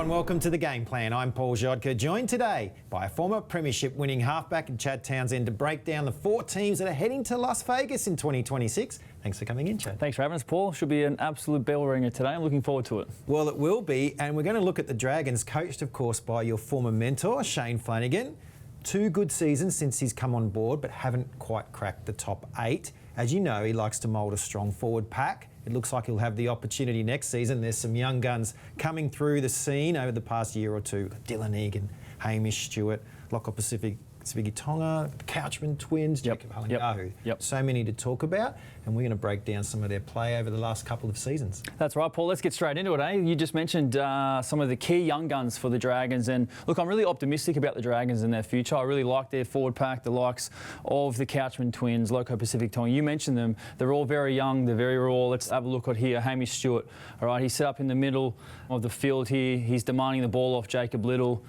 Hello and welcome to The Game Plan. I'm Paul Jodka, joined today by a former premiership winning halfback in Chad Townsend to break down the 4 teams that are heading to Las Vegas in 2026. Thanks for coming in, Chad. Thanks for having us, Paul. Should be an absolute bell ringer today. I'm looking forward to it. Well, it will be, and we're going to look at the Dragons, coached, of course, by your former mentor, Shane Flanagan. 2 good seasons since he's come on board, but haven't quite cracked the top 8. As you know, he likes to mould a strong forward pack. It looks like he'll have the opportunity next season. There's some young guns coming through the scene over the past year or two. Dylan Egan, Hamish Stewart, Lockhart Pacific, Sviggy Tonga, Couchman twins, Jacob Halangahu. So many to talk about, and we're going to break down some of their play over the last couple of seasons. That's right, Paul. Let's get straight into it, eh? You just mentioned some of the key young guns for the Dragons, and look, I'm really optimistic about the Dragons and their future. I really like their forward pack, the likes of the Couchman twins, Lockhart Pacific Tonga. You mentioned them. They're all very young. They're very raw. Let's have a look at here. Hamish Stewart. All right, he's set up in the middle of the field here. He's demanding the ball off Jacob Little.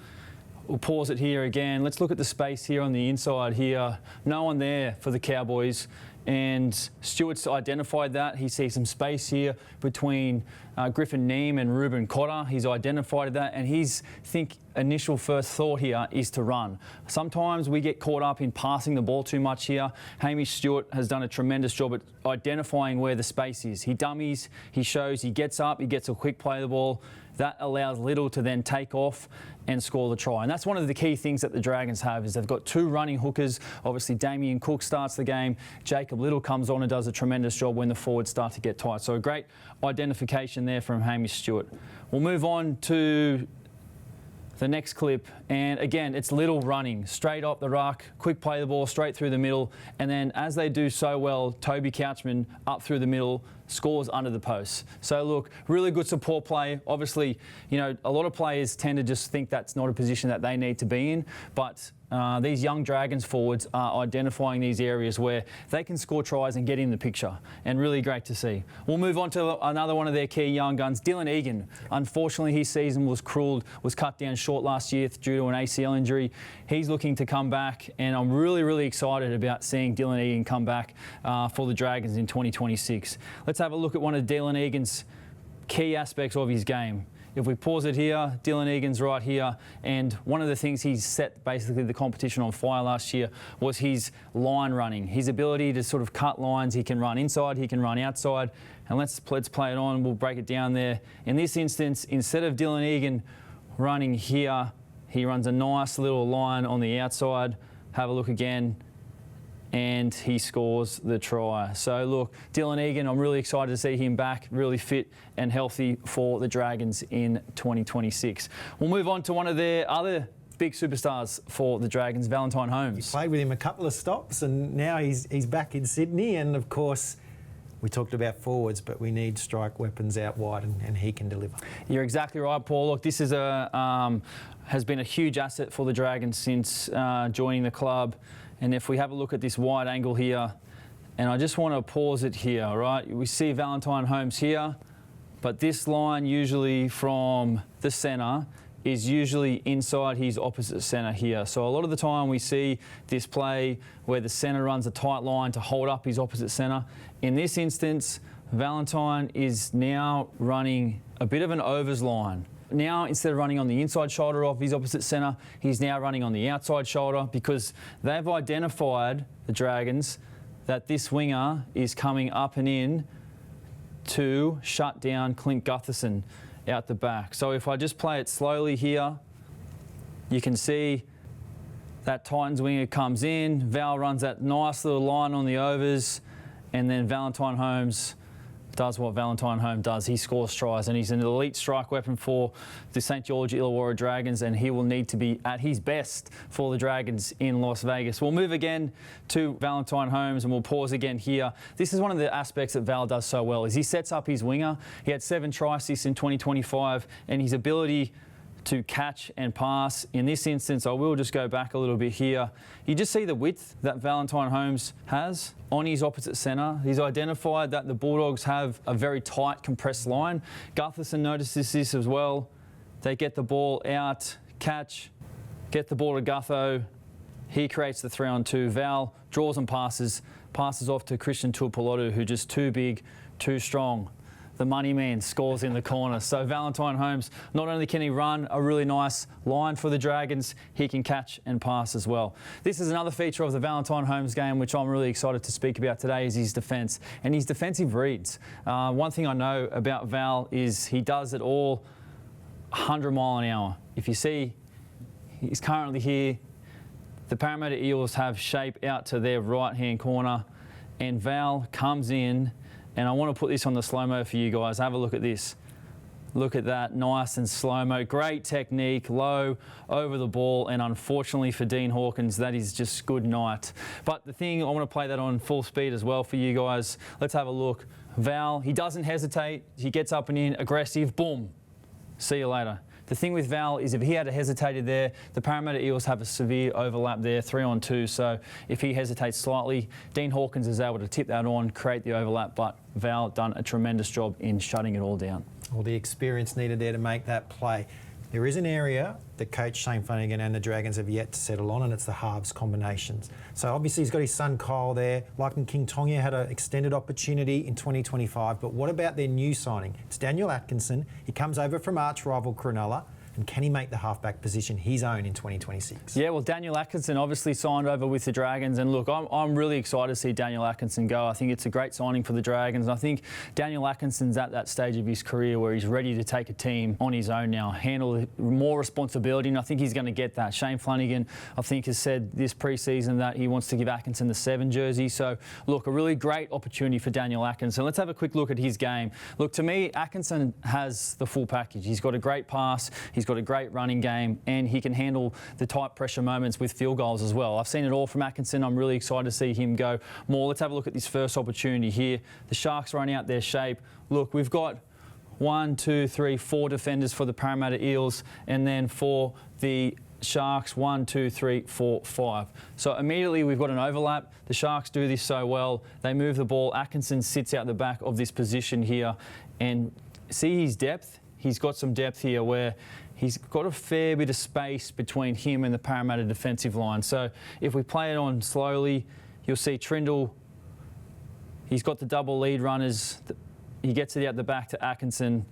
We'll pause it here again. Let's look at the space here on the inside here. No one there for the Cowboys. And Stewart's identified that. He sees some space here between Griffin Neem and Ruben Cotter. He's identified that, and his initial first thought here is to run. Sometimes we get caught up in passing the ball too much here. Hamish Stewart has done a tremendous job at identifying where the space is. He dummies, he shows, he gets up, he gets a quick play of the ball. That allows Little to then take off and score the try. And that's one of the key things that the Dragons have, is they've got 2 running hookers. Obviously, Damien Cook starts the game. Jacob Little comes on and does a tremendous job when the forwards start to get tight. So a great identification there from Hamish Stewart. We'll move on to the next clip, and again, it's Little running straight up the ruck, quick play the ball straight through the middle, and then as they do so well, Toby Couchman up through the middle, scores under the post. So look, really good support play. Obviously, you know, a lot of players tend to just think that's not a position that they need to be in, but these young Dragons forwards are identifying these areas where they can score tries and get in the picture, and really great to see. We'll move on to another one of their key young guns, Dylan Egan. Unfortunately, his season was cut down short last year due to an ACL injury. He's looking to come back, and I'm really excited about seeing Dylan Egan come back for the Dragons in 2026. Let's have a look at one of Dylan Egan's key aspects of his game. If we pause it here, Dylan Egan's right here, and one of the things he's set basically the competition on fire last year was his line running, his ability to sort of cut lines. He can run inside, he can run outside, and let's play it on. We'll break it down there. In this instance, instead of Dylan Egan running here, he runs a nice little line on the outside. Have a look again, and he scores the try. So look, Dylan Egan, I'm really excited to see him back, really fit and healthy for the Dragons in 2026. We'll move on to one of their other big superstars for the Dragons, Valentine Holmes. You played with him a couple of stops, and now he's back in Sydney, and of course, we talked about forwards, but we need strike weapons out wide, and he can deliver. You're exactly right, Paul. Look, this is has been a huge asset for the Dragons since joining the club. And if we have a look at this wide angle here, and I just want to pause it here, all right? We see Valentine Holmes here, but this line usually from the centre is usually inside his opposite centre here. So a lot of the time we see this play where the centre runs a tight line to hold up his opposite centre. In this instance, Valentine is now running a bit of an overs line. Now, instead of running on the inside shoulder of his opposite centre, he's now running on the outside shoulder, because they've identified, the Dragons, that this winger is coming up and in to shut down Clint Gutherson out the back. So if I just play it slowly here, you can see that Titans winger comes in, Val runs that nice little line on the overs, and then Valentine Holmes does what Valentine Holmes does. He scores tries, and he's an elite strike weapon for the St George Illawarra Dragons, and he will need to be at his best for the Dragons in Las Vegas. We'll move again to Valentine Holmes, and we'll pause again here. This is one of the aspects that Val does so well, is he sets up his winger. He had 7 try assists in 2025, and his ability to catch and pass. In this instance, I will just go back a little bit here. You just see the width that Valentine Holmes has on his opposite centre. He's identified that the Bulldogs have a very tight, compressed line. Gutherson notices this as well. They get the ball out, catch, get the ball to Gutho. He creates the 3-on-2. Val draws and passes off to Christian Tuipulotu, who's just too big, too strong. the money man scores in the corner. So Valentine Holmes, not only can he run a really nice line for the Dragons, he can catch and pass as well. This is another feature of the Valentine Holmes game which I'm really excited to speak about today is his defence and his defensive reads. One thing I know about Val is he does it all 100 mile an hour. If you see, he's currently here. The Parramatta Eels have shape out to their right-hand corner and Val comes in, and I want to put this on the slow-mo for you guys. Have a look at this. Look at that, nice and slow-mo. Great technique, low, over the ball, and unfortunately for Dean Hawkins, that is just good night. But the thing, I want to play that on full speed as well for you guys. Let's have a look. Val, he doesn't hesitate. He gets up and in, aggressive, boom. See you later. The thing with Val is if he had hesitated there, the Parramatta Eels have a severe overlap there, 3-on-2. So if he hesitates slightly, Dean Hawkins is able to tip that on, create the overlap, but Val done a tremendous job in shutting it all down. All the experience needed there to make that play. There is an area that Coach Shane Flanagan and the Dragons have yet to settle on, and it's the halves combinations. So obviously he's got his son Kyle there. Like King Tonga had an extended opportunity in 2025, but what about their new signing? It's Daniel Atkinson. He comes over from arch rival Cronulla. And can he make the halfback position his own in 2026? Yeah, well, Daniel Atkinson obviously signed over with the Dragons. And look, I'm really excited to see Daniel Atkinson go. I think it's a great signing for the Dragons. I think Daniel Atkinson's at that stage of his career where he's ready to take a team on his own now, handle more responsibility. And I think he's going to get that. Shane Flanagan, I think, has said this pre-season that he wants to give Atkinson the 7 jersey. So, look, a really great opportunity for Daniel Atkinson. Let's have a quick look at his game. Look, to me, Atkinson has the full package. He's got a great pass. He's got a great running game and he can handle the tight pressure moments with field goals as well. I've seen it all from Atkinson. I'm really excited to see him go more. Let's have a look at this first opportunity here. The Sharks running out their shape. Look, we've got 1, 2, 3, 4 defenders for the Parramatta Eels and then for the Sharks, 1, 2, 3, 4, 5. So immediately we've got an overlap. The Sharks do this so well. They move the ball. Atkinson sits out the back of this position here and see his depth. He's got some depth here where he's got a fair bit of space between him and the Parramatta defensive line. So if we play it on slowly, you'll see Trindle, he's got the double lead runners. He gets it out the back to Atkinson.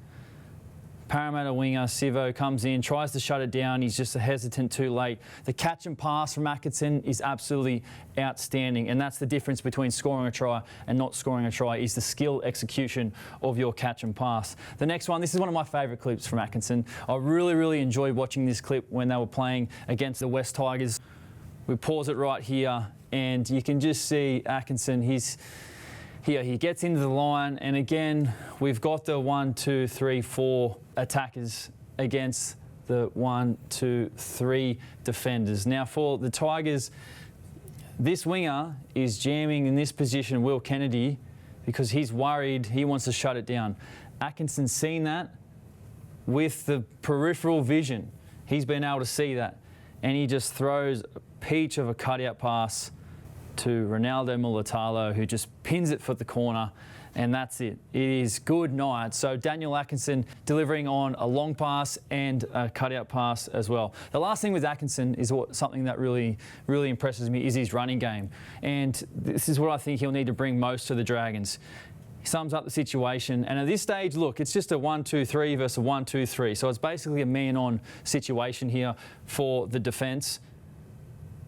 Parramatta winger, Sivo, comes in, tries to shut it down. He's just hesitant too late. The catch and pass from Atkinson is absolutely outstanding. And that's the difference between scoring a try and not scoring a try is the skill execution of your catch and pass. The next one, this is one of my favourite clips from Atkinson. I really enjoyed watching this clip when they were playing against the West Tigers. We pause it right here and you can just see Atkinson, here he gets into the line and again we've got the 1, 2, 3, 4 attackers against the 1, 2, 3 defenders. Now for the Tigers, this winger is jamming in this position Will Kennedy because he's worried, he wants to shut it down. Atkinson's seen that with the peripheral vision. He's been able to see that and he just throws a peach of a cutout pass to Ronaldo Mulatalo, who just pins it for the corner, and that's it. It is good night. So Daniel Atkinson delivering on a long pass and a cutout pass as well. The last thing with Atkinson is something that really impresses me is his running game. And this is what I think he'll need to bring most to the Dragons. He sums up the situation, and at this stage, look, it's just a 1, 2, 3 versus a 1, 2, 3. So it's basically a man-on situation here for the defence.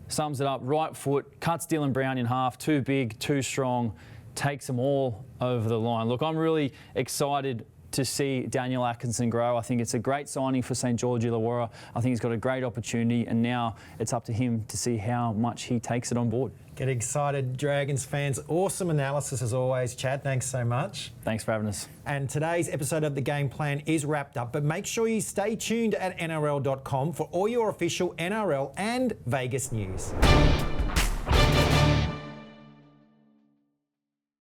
Sums it up, right foot, cuts Dylan Brown in half, too big, too strong, takes them all over the line. Look, I'm really excited to see Daniel Atkinson grow. I think it's a great signing for St George Illawarra. I think he's got a great opportunity and now it's up to him to see how much he takes it on board. Get excited, Dragons fans. Awesome analysis as always, Chad. Thanks so much. Thanks for having us. And today's episode of The Game Plan is wrapped up, but make sure you stay tuned at NRL.com for all your official NRL and Vegas news.